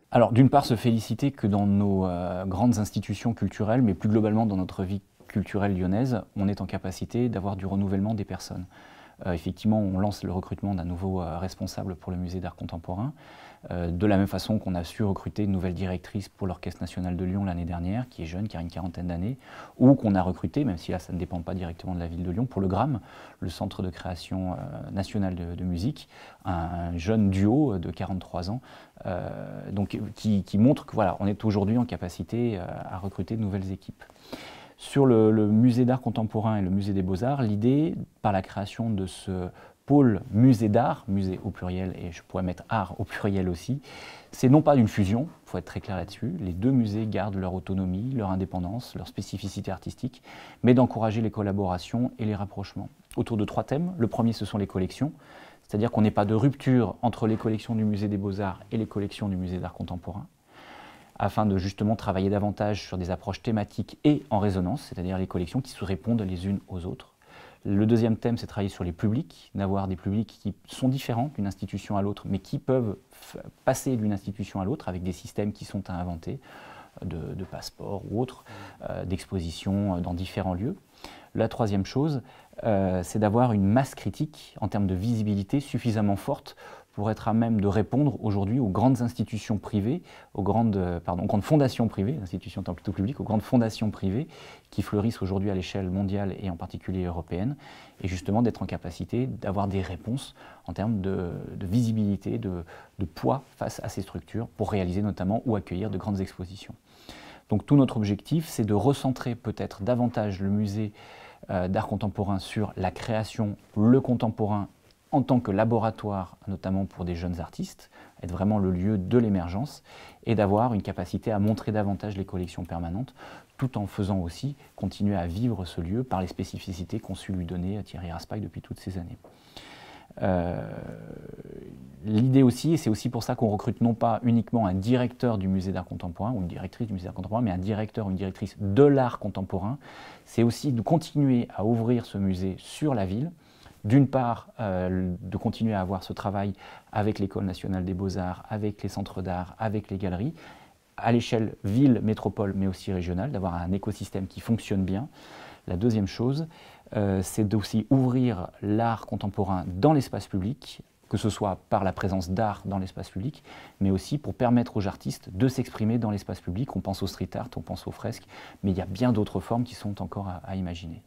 Alors, d'une part, se féliciter que dans nos grandes institutions culturelles, mais plus globalement dans notre vie culturelle lyonnaise, on est en capacité d'avoir du renouvellement des personnes. Effectivement, on lance le recrutement d'un nouveau responsable pour le musée d'art contemporain, de la même façon qu'on a su recruter une nouvelle directrice pour l'Orchestre national de Lyon l'année dernière, qui est jeune, qui a une quarantaine d'années, ou qu'on a recruté, même si là ça ne dépend pas directement de la ville de Lyon, pour le GRAM, le Centre de création national de musique, un jeune duo de 43 ans, donc, qui montre que voilà, on est aujourd'hui en capacité à recruter de nouvelles équipes. Sur le musée d'art contemporain et le musée des beaux-arts, l'idée, par la création de ce pôle musée d'art, musée au pluriel et je pourrais mettre art au pluriel aussi, c'est non pas une fusion, il faut être très clair là-dessus, les deux musées gardent leur autonomie, leur indépendance, leur spécificité artistique, mais d'encourager les collaborations et les rapprochements. Autour de 3 thèmes, le premier ce sont les collections, c'est-à-dire qu'on n'ait pas de rupture entre les collections du musée des beaux-arts et les collections du musée d'art contemporain, afin de justement travailler davantage sur des approches thématiques et en résonance, c'est-à-dire les collections qui se répondent les unes aux autres. Le deuxième thème, c'est travailler sur les publics, d'avoir des publics qui sont différents d'une institution à l'autre, mais qui peuvent passer d'une institution à l'autre avec des systèmes qui sont à inventer, de passeports ou autres, d'expositions dans différents lieux. La troisième chose, c'est d'avoir une masse critique en termes de visibilité suffisamment forte pour être à même de répondre aujourd'hui aux grandes institutions privées, aux grandes fondations privées, institutions étant plutôt publiques, aux grandes fondations privées qui fleurissent aujourd'hui à l'échelle mondiale et en particulier européenne, et justement d'être en capacité d'avoir des réponses en termes de visibilité, de poids face à ces structures pour réaliser notamment ou accueillir de grandes expositions. Donc tout notre objectif, c'est de recentrer peut-être davantage le musée d'art contemporain sur la création, le contemporain en tant que laboratoire, notamment pour des jeunes artistes, être vraiment le lieu de l'émergence et d'avoir une capacité à montrer davantage les collections permanentes, tout en faisant aussi continuer à vivre ce lieu par les spécificités qu'ont su lui donner Thierry Raspail depuis toutes ces années. L'idée aussi, et c'est aussi pour ça qu'on recrute non pas uniquement un directeur du musée d'art contemporain ou une directrice du musée d'art contemporain, mais un directeur ou une directrice de l'art contemporain, c'est aussi de continuer à ouvrir ce musée sur la ville. D'une part, de continuer à avoir ce travail avec l'École nationale des beaux-arts, avec les centres d'art, avec les galeries, à l'échelle ville, métropole, mais aussi régionale, d'avoir un écosystème qui fonctionne bien. La deuxième chose, c'est d'aussi ouvrir l'art contemporain dans l'espace public, que ce soit par la présence d'art dans l'espace public, mais aussi pour permettre aux artistes de s'exprimer dans l'espace public. On pense au street art, on pense aux fresques, mais il y a bien d'autres formes qui sont encore à imaginer.